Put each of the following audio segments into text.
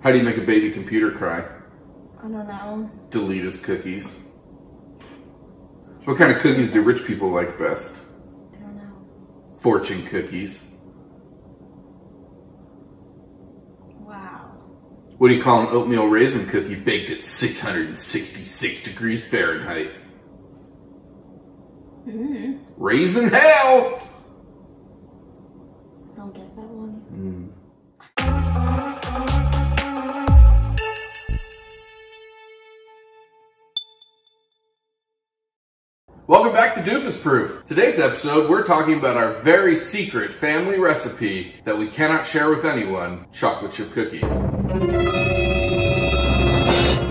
How do you make a baby computer cry? I don't know. Delete his cookies. What kind of cookies do rich people like best? I don't know. Fortune cookies. Wow. What do you call an oatmeal raisin cookie baked at 666 degrees Fahrenheit? Raisin hell! I don't get that one. Welcome back to Doofus Proof. Today's episode, we're talking about our very secret family recipe that we cannot share with anyone, chocolate chip cookies.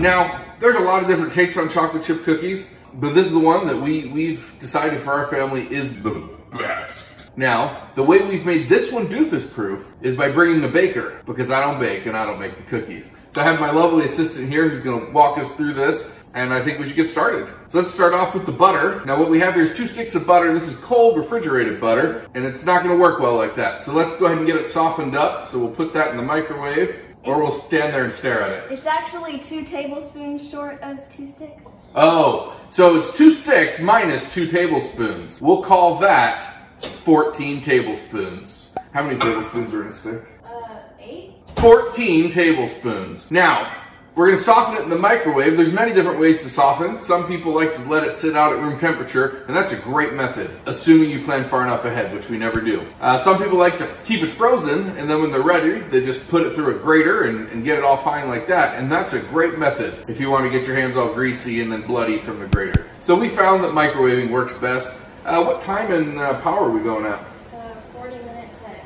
Now, there's a lot of different takes on chocolate chip cookies, but this is the one that we've decided for our family is the best. Now, the way we've made this one Doofus Proof is by bringing a baker, because I don't bake and I don't make the cookies. So I have my lovely assistant here who's going to walk us through this, and I think we should get started. So let's start off with the butter. Now what we have here is 2 sticks of butter. This is cold refrigerated butter, and it's not going to work well like that. So let's go ahead and get it softened up. So we'll put that in the microwave, or we'll stand there and stare at it. It's actually 2 tablespoons short of 2 sticks. Oh, so it's 2 sticks minus 2 tablespoons. We'll call that 14 tablespoons. How many tablespoons are in a stick? 8. 14 tablespoons. Now, we're going to soften it in the microwave. There's many different ways to soften. Some people like to let it sit out at room temperature, and that's a great method, assuming you plan far enough ahead, which we never do. Some people like to keep it frozen, and then when they're ready, they just put it through a grater and get it all fine like that, and that's a great method if you want to get your hands all greasy and then bloody from the grater. So we found that microwaving works best. What time and power are we going at? 40 minutes at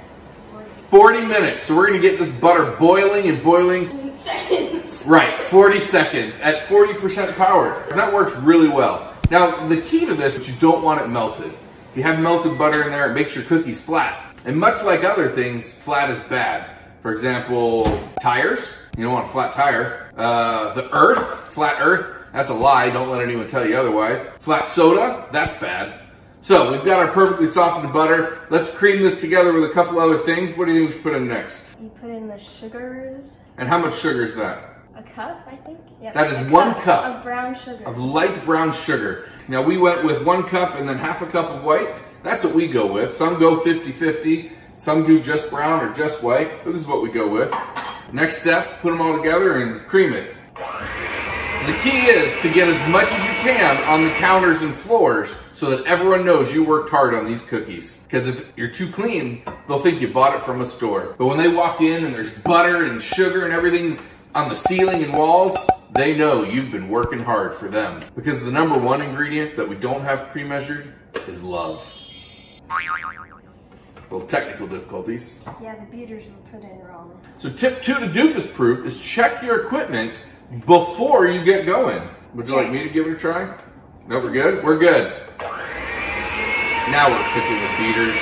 40 minutes. So we're going to get this butter boiling and boiling. Seconds. Right, 40 seconds at 40% power. And that works really well. Now, the key to this is you don't want it melted. If you have melted butter in there, it makes your cookies flat. And much like other things, flat is bad. For example, tires. You don't want a flat tire. The earth, flat earth, that's a lie. Don't let anyone tell you otherwise. Flat soda, that's bad. So, we've got our perfectly softened butter. Let's cream this together with a couple other things. What do you think we should put in next? You put in the sugars. And how much sugar is that? A cup, I think. Yep. That is 1 cup of brown sugar. of light brown sugar. Now we went with 1 cup and then half a cup of white. That's what we go with. Some go 50-50. Some do just brown or just white. But this is what we go with. Next step, put them all together and cream it. The key is to get as much as you can on the counters and floors so that everyone knows you worked hard on these cookies. Because if you're too clean, they'll think you bought it from a store. But when they walk in and there's butter and sugar and everything on the ceiling and walls, they know you've been working hard for them. Because the #1 ingredient that we don't have pre-measured is love. Little technical difficulties. Yeah, the beaters were put in wrong. So tip 2 to Doofus Proof is check your equipment before you get going. Would you like me to give it a try? No, we're good? We're good. Now we're cooking with beaters.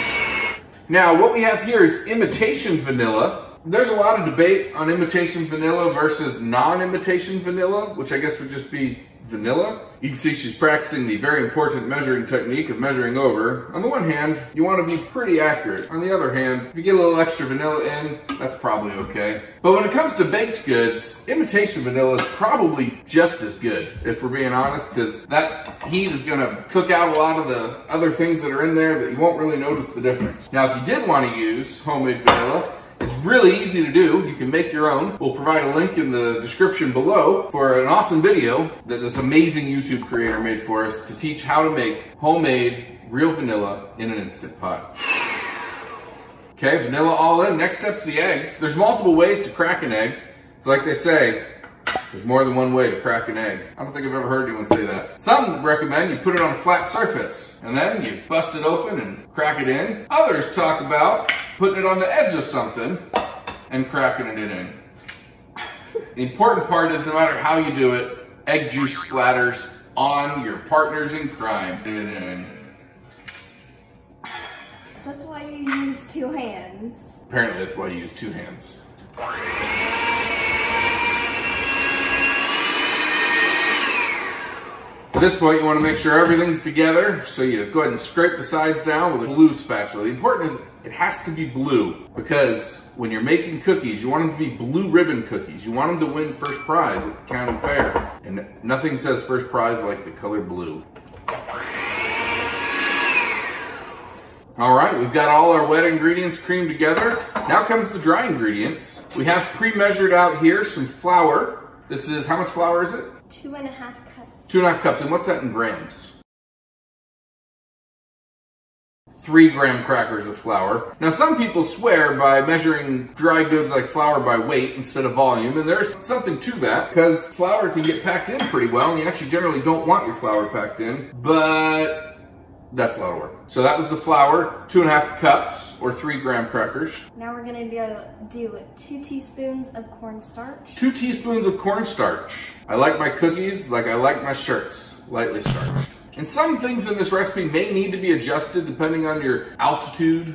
Now what we have here is imitation vanilla. There's a lot of debate on imitation vanilla versus non-imitation vanilla, which I guess would just be vanilla. You can see she's practicing the very important measuring technique of measuring over. On the one hand, you want to be pretty accurate. On the other hand, if you get a little extra vanilla in, that's probably okay. But when it comes to baked goods, imitation vanilla is probably just as good, if we're being honest, because that heat is going to cook out a lot of the other things that are in there that you won't really notice the difference. Now, if you did want to use homemade vanilla, it's really easy to do. You can make your own. We'll provide a link in the description below for an awesome video that this amazing YouTube creator made for us to teach how to make homemade real vanilla in an Instant Pot. Okay, vanilla all in. Next step's the eggs. There's multiple ways to crack an egg. It's like they say, there's more than one way to crack an egg. I don't think I've ever heard anyone say that. Some recommend you put it on a flat surface, and then you bust it open and crack it in. Others talk about putting it on the edge of something and cracking it in. The important part is no matter how you do it, egg juice splatters on your partners in crime. That's why you use 2 hands. Apparently that's why you use 2 hands. At this point, you want to make sure everything's together, so you go ahead and scrape the sides down with a blue spatula. The important is it has to be blue, because when you're making cookies, you want them to be blue ribbon cookies. You want them to win first prize at the county fair. And nothing says first prize like the color blue. All right, we've got all our wet ingredients creamed together. Now comes the dry ingredients. We have pre-measured out here some flour. This is, how much flour is it? 2.5 cups. 2.5 cups, and what's that in grams? 3 graham crackers of flour. Now some people swear by measuring dry goods like flour by weight instead of volume, and there's something to that because flour can get packed in pretty well, and you actually generally don't want your flour packed in, but that's a lot of work. So that was the flour, 2.5 cups or 3 graham crackers. Now we're gonna do 2 teaspoons of cornstarch. 2 teaspoons of cornstarch. I like my cookies like I like my shirts, lightly starched. And some things in this recipe may need to be adjusted depending on your altitude.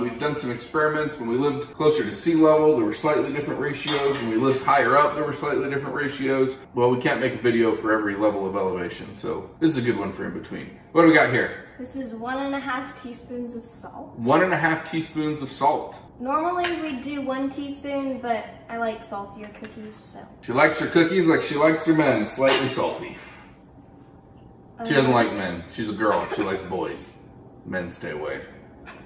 We've done some experiments. When we lived closer to sea level, there were slightly different ratios. When we lived higher up, there were slightly different ratios. Well, we can't make a video for every level of elevation, so this is a good one for in between. What do we got here? This is 1.5 teaspoons of salt. 1.5 teaspoons of salt. Normally we do 1 teaspoon, but I like saltier cookies, so. She likes her cookies like she likes her men, slightly salty. She doesn't like men. She's a girl. She likes boys. Men stay away.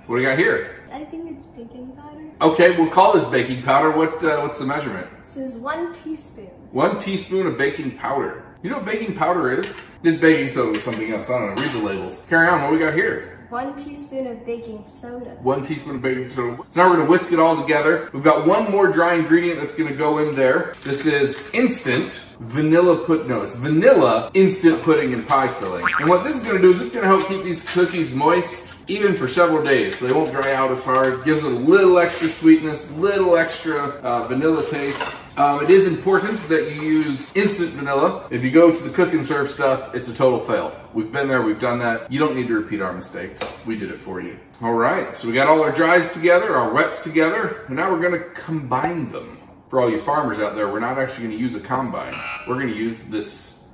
What do we got here? I think it's baking powder. Okay, we'll call this baking powder. What's the measurement? This is 1 teaspoon. 1 teaspoon of baking powder. You know what baking powder is? It's baking soda with something else. I don't know. Read the labels. Carry on. What do we got here? 1 teaspoon of baking soda. 1 teaspoon of baking soda. So now we're gonna whisk it all together. We've got one more dry ingredient that's gonna go in there. This is instant vanilla it's vanilla instant pudding and pie filling. And what this is gonna do is it's gonna help keep these cookies moist even for several days, so they won't dry out as hard. Gives it a little extra sweetness, little extra vanilla taste. It is important that you use instant vanilla. If you go to the cook and serve stuff, it's a total fail. We've been there, we've done that. You don't need to repeat our mistakes. We did it for you. All right, so we got all our dries together, our wets together, and now we're gonna combine them. For all you farmers out there, we're not actually gonna use a combine. We're gonna use this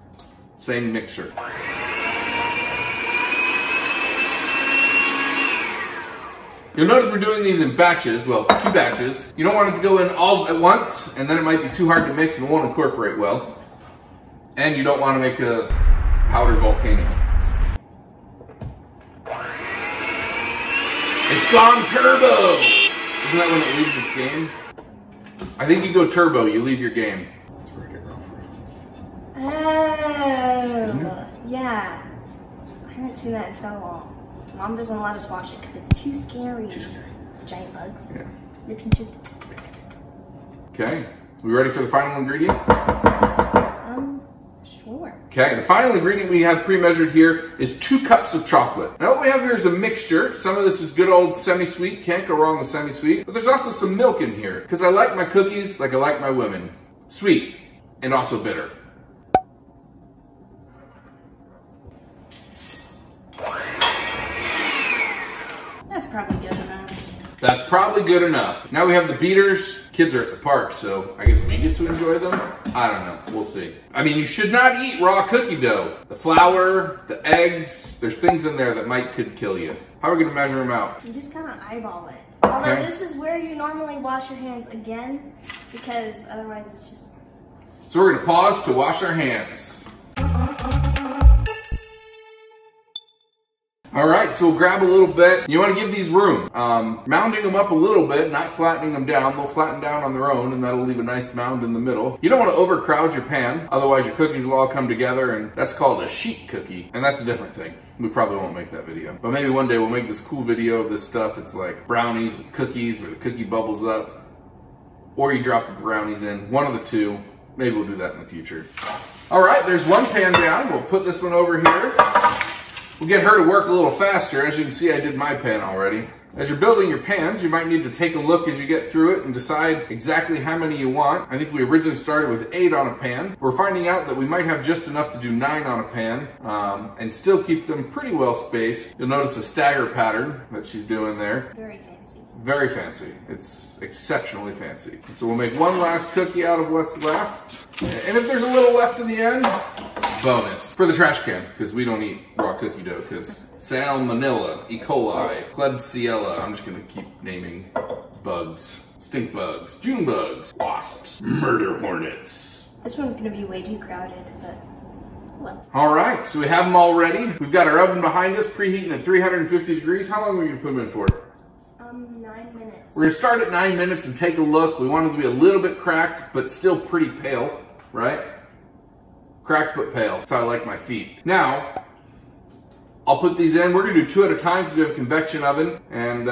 same mixer. You'll notice we're doing these in batches, well, 2 batches. You don't want it to go in all at once, and then it might be too hard to mix and it won't incorporate well. And you don't want to make a powder volcano. It's gone turbo! Isn't that when it leaves its game? I think you go turbo, you leave your game. That's where I get wrong Oh, yeah. I haven't seen that in so long. Mom doesn't let us watch it because it's too scary. Too scary. Giant bugs. Yeah. The pinches. Okay, we ready for the final ingredient? Sure. Okay, the final ingredient we have pre-measured here is 2 cups of chocolate. Now what we have here is a mixture. Some of this is good old semi-sweet, can't go wrong with semi-sweet, but there's also some milk in here because I like my cookies like I like my women. Sweet and also bitter. That's probably good enough. That's probably good enough. Now we have the beaters. Kids are at the park, so I guess we get to enjoy them. I don't know, we'll see. I mean, you should not eat raw cookie dough. The flour, the eggs, there's things in there that could kill you. How are we gonna measure them out? You just kind of eyeball it. Although Okay. this is where you normally wash your hands again, because otherwise it's just... So we're gonna pause to wash our hands. All right, so we'll grab a little bit. You wanna give these room. Mounding them up a little bit, not flattening them down. They'll flatten down on their own and that'll leave a nice mound in the middle. You don't wanna overcrowd your pan, otherwise your cookies will all come together and that's called a sheet cookie. And that's a different thing. We probably won't make that video. But maybe one day we'll make this cool video of this stuff. It's like brownies with cookies where the cookie bubbles up. Or you drop the brownies in, one of the two. Maybe we'll do that in the future. All right, there's one pan down. We'll put this one over here. We'll get her to work a little faster. As you can see, I did my pan already. As you're building your pans, you might need to take a look as you get through it and decide exactly how many you want. I think we originally started with 8 on a pan. We're finding out that we might have just enough to do 9 on a pan and still keep them pretty well spaced. You'll notice the stagger pattern that she's doing there. Very fancy. Very fancy. It's exceptionally fancy. So we'll make one last cookie out of what's left. And if there's a little left in the end, bonus for the trash can, because we don't eat raw cookie dough, because Salmonella, E. coli, Klebsiella, I'm just gonna keep naming bugs. stink bugs, June bugs, wasps, murder hornets. This one's gonna be way too crowded, but well. All right, so we have them all ready. We've got our oven behind us, preheating at 350 degrees. How long are we gonna put them in for? 9 minutes. We're gonna start at 9 minutes and take a look. We want them to be a little bit cracked, but still pretty pale, right? Cracked but pale. That's how I like my feet. Now, I'll put these in. We're gonna do 2 at a time because we have a convection oven, and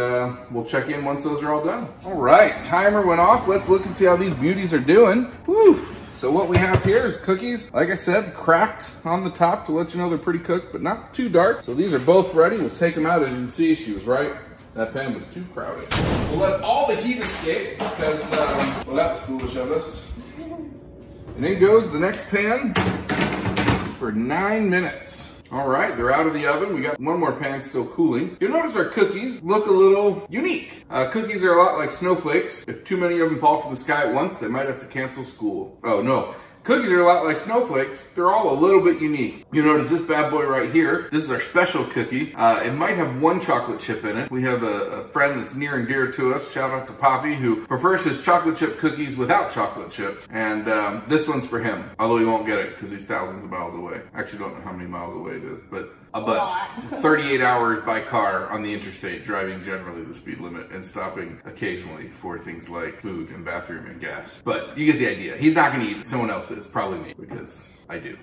we'll check in once those are all done. All right, timer went off. Let's look and see how these beauties are doing. Woo! So what we have here is cookies, like I said, cracked on the top to let you know they're pretty cooked, but not too dark. So these are both ready. We'll take them out. As you can see, she was right. That pan was too crowded. We'll let all the heat escape because, well, that was foolish of us. And in goes the next pan for 9 minutes. All right, they're out of the oven. We got one more pan still cooling. You'll notice our cookies look a little unique. Cookies are a lot like snowflakes. If too many of them fall from the sky at once, they might have to cancel school. Oh no. Cookies are a lot like snowflakes. They're all a little bit unique. You notice this bad boy right here. This is our special cookie. It might have 1 chocolate chip in it. We have a friend that's near and dear to us. Shout out to Poppy, who prefers his chocolate chip cookies without chocolate chips. And this one's for him, although he won't get it because he's thousands of miles away. I actually don't know how many miles away it is, but a bunch. 38 hours by car on the interstate, driving generally the speed limit and stopping occasionally for things like food and bathroom and gas. But you get the idea. He's not gonna eat it. Someone else is, probably me, because I do.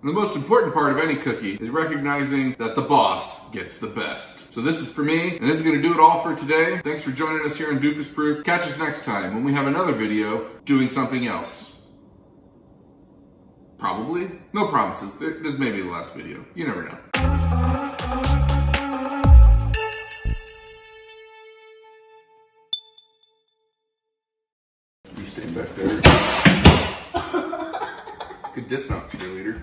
The most important part of any cookie is recognizing that the boss gets the best. So this is for me, and this is gonna do it all for today. Thanks for joining us here on Doofus Proof. Catch us next time when we have another video doing something else. Probably. No promises. This may be the last video. You never know. You staying back there? Good dismount, cheerleader.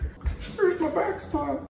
Where's my back spot?